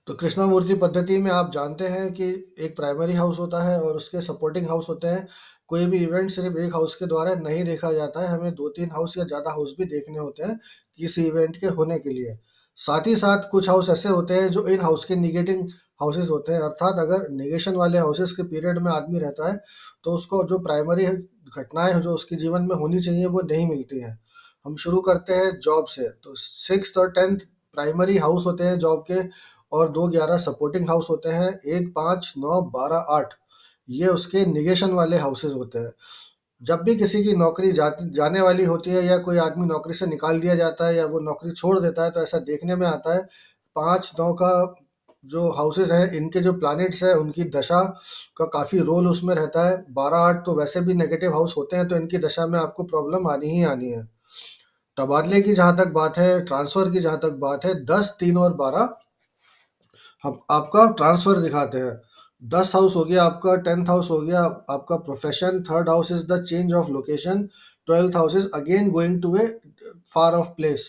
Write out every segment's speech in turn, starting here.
तो कृष्णामूर्ति पद्धति में आप जानते हैं कि एक प्राइमरी हाउस होता है और उसके सपोर्टिंग हाउस होते हैं। कोई भी इवेंट सिर्फ एक हाउस के द्वारा नहीं देखा जाता है, हमें 2-3 हाउस या ज़्यादा हाउस भी देखने होते हैं किसी इवेंट के होने के लिए। साथ ही साथ कुछ हाउस ऐसे होते हैं जो इन हाउस के नेगेटिंग हाउसेस होते हैं, अर्थात अगर नेगेशन वाले हाउसेस के पीरियड में आदमी रहता है, तो उसको जो प्राइमरी घटनाएँ जो उसके जीवन में होनी चाहिए वो नहीं मिलती हैं। हम शुरू करते हैं जॉब से, तो 6th और 10th प्राइमरी हाउस होते हैं जॉब के, और 2-11 सपोर्टिंग हाउस होते हैं। 1, 5, 9, 12, 8 ये उसके निगेशन वाले हाउसेस होते हैं। जब भी किसी की नौकरी जाने वाली होती है या कोई आदमी नौकरी से निकाल दिया जाता है या वो नौकरी छोड़ देता है, तो ऐसा देखने में आता है 5-9 का जो हाउसेस हैं, इनके जो प्लैनेट्स हैं उनकी दशा का काफ़ी रोल उसमें रहता है। 12-8 तो वैसे भी नेगेटिव हाउस होते हैं, तो इनकी दशा में आपको प्रॉब्लम आनी ही आनी है। तबादले की जहाँ तक बात है, ट्रांसफ़र की जहाँ तक बात है, 10, 3 और 12 हम आपका ट्रांसफर दिखाते हैं। 10 हाउस हो गया आपका, 10th हाउस हो गया आपका profession, 3rd house is the change of location, 12th house is again going to a far of place.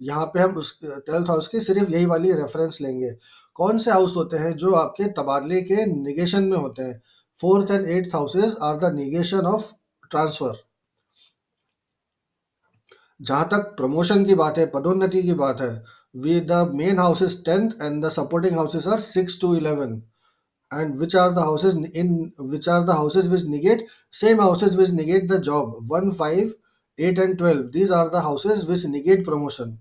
यहाँ पे हम उस 12th हाउस की सिर्फ यही वाली रेफरेंस लेंगे। कौन से हाउस होते हैं जो आपके तबादले के निगेशन में होते हैं? 4th and 8th houses are the negation of transfer. जहाँ तक प्रमोशन की बात है, पदोन्नति की बात है, we the main house is 10th and the supporting houses are 6 to 11। And which are the houses in which are the houses which negate? Same houses which negate the job. 1, 5, 8 and 12, these are the houses which negate promotion.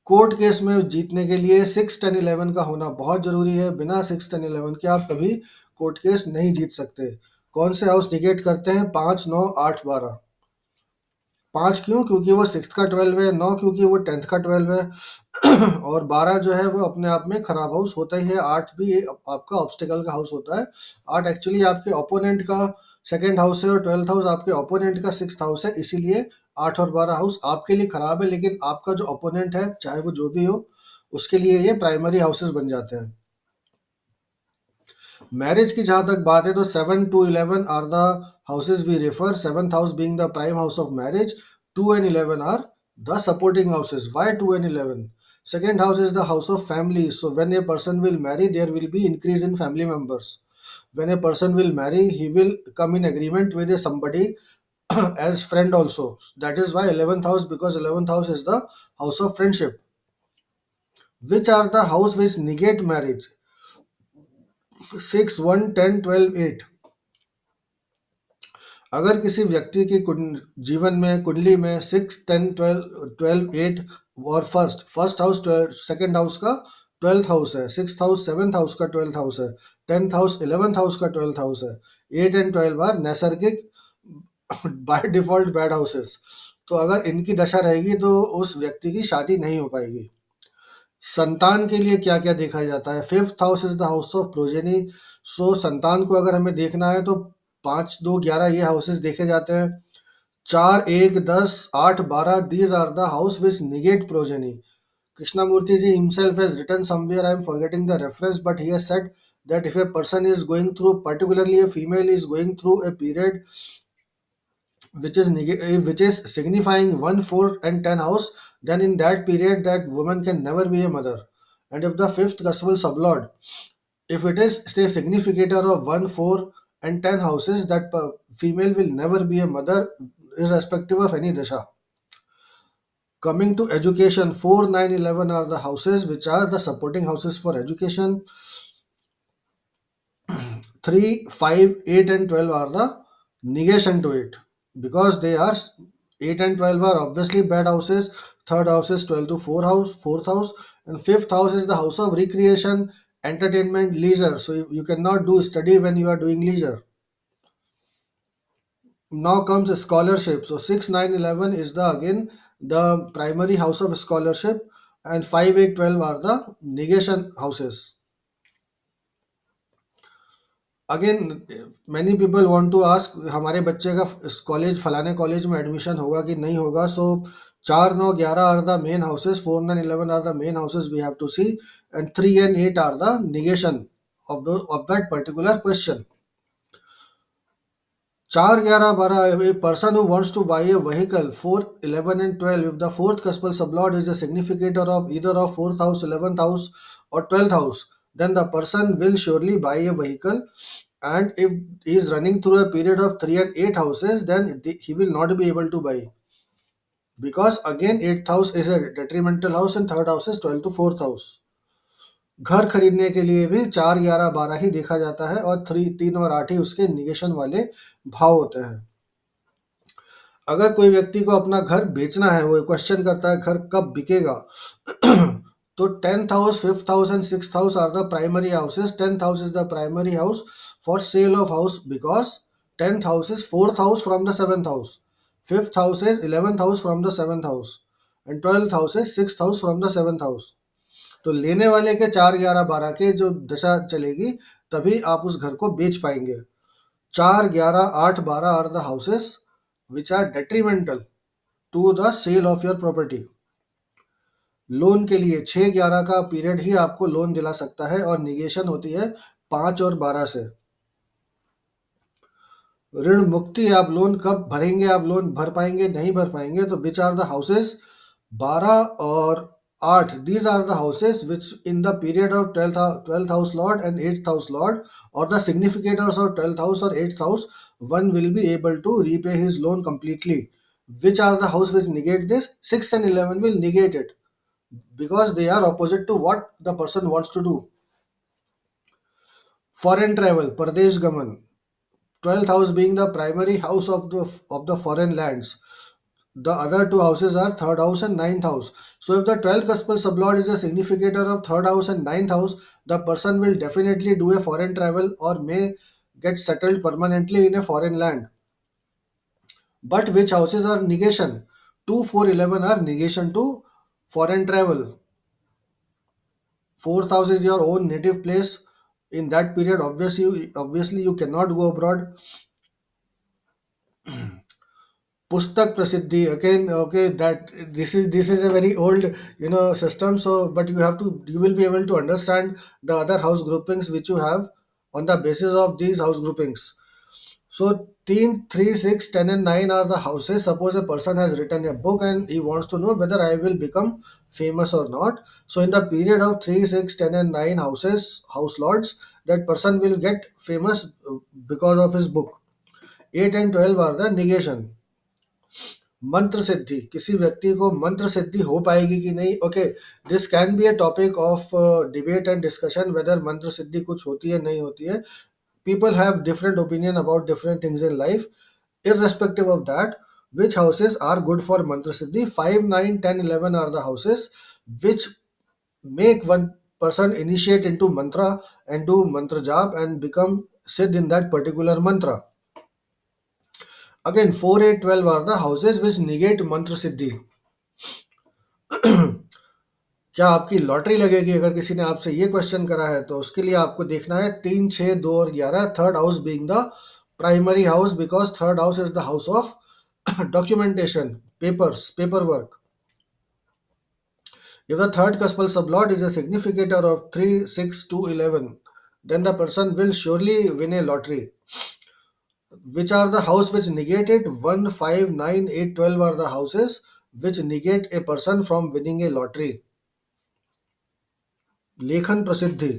Court case में जीतने के लिए 6, 10, 11 का होना बहुत जरूरी है। बिना 6, 10, 11 के आप कभी कोर्ट केस नहीं जीत सकते। कौन से हाउस निगेट करते हैं? 5, 9, 8, 12। 5 क्यों? क्योंकि वो 6th का 12 है। 9 क्योंकि वो 10th का 12 है। और 12 जो है वो अपने आप में खराब हाउस होता ही है। 8 भी आपका ऑब्स्टिकल का हाउस होता है। 8 एक्चुअली आपके ओपोनेंट का सेकंड हाउस है और 12th हाउस आपके ओपोनेंट का 6th हाउस है। इसीलिए 8 और 12 हाउस आपके लिए खराब है, लेकिन आपका जो ओपोनेंट है, चाहे वो जो भी हो, उसके लिए ये प्राइमरी हाउसेस बन जाते हैं। मैरिज की जहाँ तक बात है, तो 7 to 11 are the houses we refer, 7th house being the prime house of marriage. 2 and 11 are the supporting houses. Why 2 and 11? Second house is the house of family. So when a person will marry, there will be increase in family members. When a person will marry, he will come in agreement with somebody as friend also. That is why 11th house, because 11th house is the house of friendship. Which are the house which negate marriage? 6, 1, 10, 12, 8। अगर किसी व्यक्ति की जीवन में कुंडली में 6, 10, 12, 12, 8 और first house 12, second house का 12th हाउस है, 6th हाउस 7th हाउस का 12th हाउस है, 10th हाउस 11th हाउस का 12th हाउस है। 8 एंड 12 आर नैसर्गिक बाय डिफॉल्ट बैड हाउसेस। तो अगर इनकी दशा रहेगी तो उस व्यक्ति की शादी नहीं हो पाएगी। संतान के लिए क्या क्या देखा जाता है? 5th house is the house of progeny. So संतान को अगर हमें देखना है तो 5, 2, 11 ये हाउसेस देखे जाते हैं। 4, 1, 10, 8, 12 these are the house which negate progeny. Krishnamurti ji himself has written somewhere, I am forgetting the reference, but he has said that if a person is going through, particularly a female is going through a period which is signifying 1, 4 and 10 house, then in that period that woman can never be a mother. And if the fifth cusval sublord, if it is say significator of 1, 4 and 10 houses, that female will never be a mother irrespective of any dasha. Coming to education, 4, 9, 11 are the houses which are the supporting houses for education. 3, 5, 8 and 12 are the negation to it, because they are 8 and 12 are obviously bad houses. Third house is 12 to 4 house, fourth house, and fifth house is the house of recreation, entertainment, leisure. So you cannot do study when you are doing leisure. Now comes scholarship. So 6, 9, 11 is the again the primary house of scholarship, and 5, 8, 12 are the negation houses. Again many people want to ask हमारे बच्चे का इस college फलाने college में admission होगा कि नहीं होगा। So 4, 9, 11 are the main houses, 4, 9, 11 are the main houses we have to see, and 3 and 8 are the negation of that particular question. 4, 11, 12, a person who wants to buy a vehicle 4, 11 and 12, if the fourth cuspal sublot is a significator of either of fourth house, 11th house or 12th house, then the person will surely buy a vehicle. And if he is running through a period of 3 and 8 houses, then he will not be able to buy, because again 8th house is a detrimental house and third house is 12 to 4th house. घर खरीदने के लिए भी 4, 11, 12 ही देखा जाता है, और 3 और 8 ही उसके निगेशन वाले भाव होते हैं। अगर कोई व्यक्ति को अपना घर बेचना है, वो क्वेश्चन करता है घर कब बिकेगा, तो 10th house, 5th house and 6th house are the primary houses. 10th house is the primary house for sale of house, because 10th house is 4th house from the 7th house, 5th house is 11th house from the 7th house, and 12th house is 6th house from the 7th house. तो लेने वाले के 4, 11, 12 के जो दशा चलेगी, तभी आप उस घर को बेच पाएंगे। 4, 11, 8, 12 are the houses which are detrimental to the sale of your property। Loan के लिए 6, 11 का पीरियड ही आपको लोन दिला सकता है, और निगेशन होती है 5 और 12 से। ऋण मुक्ति, आप लोन कब भरेंगे, आप लोन भर पाएंगे नहीं भर पाएंगे, तो विच आर द हाउसेस 12 और 8, these are the houses which in the period of 12th house lord and 8th house lord, or the significators of 12th house or 8th house, one will be able to repay his loan completely. Which are the house which negate this? 6 and 11 will negate it, because they are opposite to what the person wants to do. Foreign travel, Pradesh Gaman, 12th house being the primary house of the foreign lands. The other two houses are third house and ninth house. So if the 12th cuspal sublord is a significator of third house and ninth house, the person will definitely do a foreign travel or may get settled permanently in a foreign land. But which houses are negation? 2, 4, 11 are negation to foreign travel. Fourth house is your own native place. In that period, obviously you cannot go abroad. Pustak Prasiddhi, again, okay, that this is a very old, system. So, but you will be able to understand the other house groupings which you have on the basis of these house groupings. So 3, 3, 6, 10 and 9 are the houses. Suppose a person has written a book and he wants to know whether I will become famous or not. So in the period of 3, 6, 10 and 9 houses, house lords, that person will get famous because of his book. 8 and 12 are the negation. मंत्र सिद्धि, किसी व्यक्ति को मंत्र सिद्धि हो पाएगी कि नहीं, okay, this can be a topic of debate and discussion, whether मंत्र सिद्धि कुछ होती है नहीं होती है। People have different opinion about different things in life. irrespective of that, which houses are good for mantra siddhi? 5, 9, 10, 11 are the houses which make one person initiate into mantra and do mantra jap and become siddh in that particular mantra. Again, 4, 8, 12 are the houses which negate mantra siddhi. क्या आपकी lottery लगेगी? अगर किसी ने आपसे ये question करा है, तो उसके लिए आपको देखना है 3, 6, 2 और 11, third house being the primary house, because third house is the house of documentation, papers, paperwork. If the third cuspal sublot is a significator of 3, 6, 2, 11, then the person will surely win a lottery. Which are the house which negate it? 1, 5, 9, 8, 12 are the houses which negate a person from winning a lottery. लेखन प्रसिद्धि,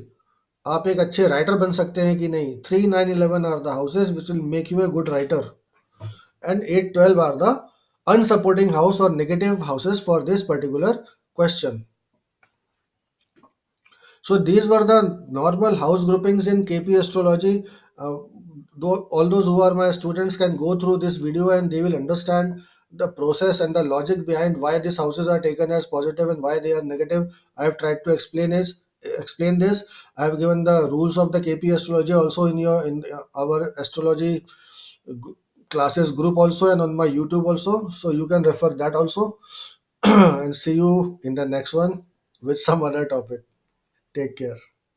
आप एक अच्छे writer बन सकते हैं कि नहीं? 3, 9, 11 are the houses which will make you a good writer, and 8, 12 are the unsupporting house or negative houses for this particular question. So these were the normal house groupings in KP astrology. All those who are my students can go through this video and they will understand the process and the logic behind why these houses are taken as positive and why they are negative. I have tried to explain this. I have given the rules of the KP astrology also in our astrology g- classes group also, and on my YouTube also. So you can refer that also. And see you in the next one with some other topic. Take care.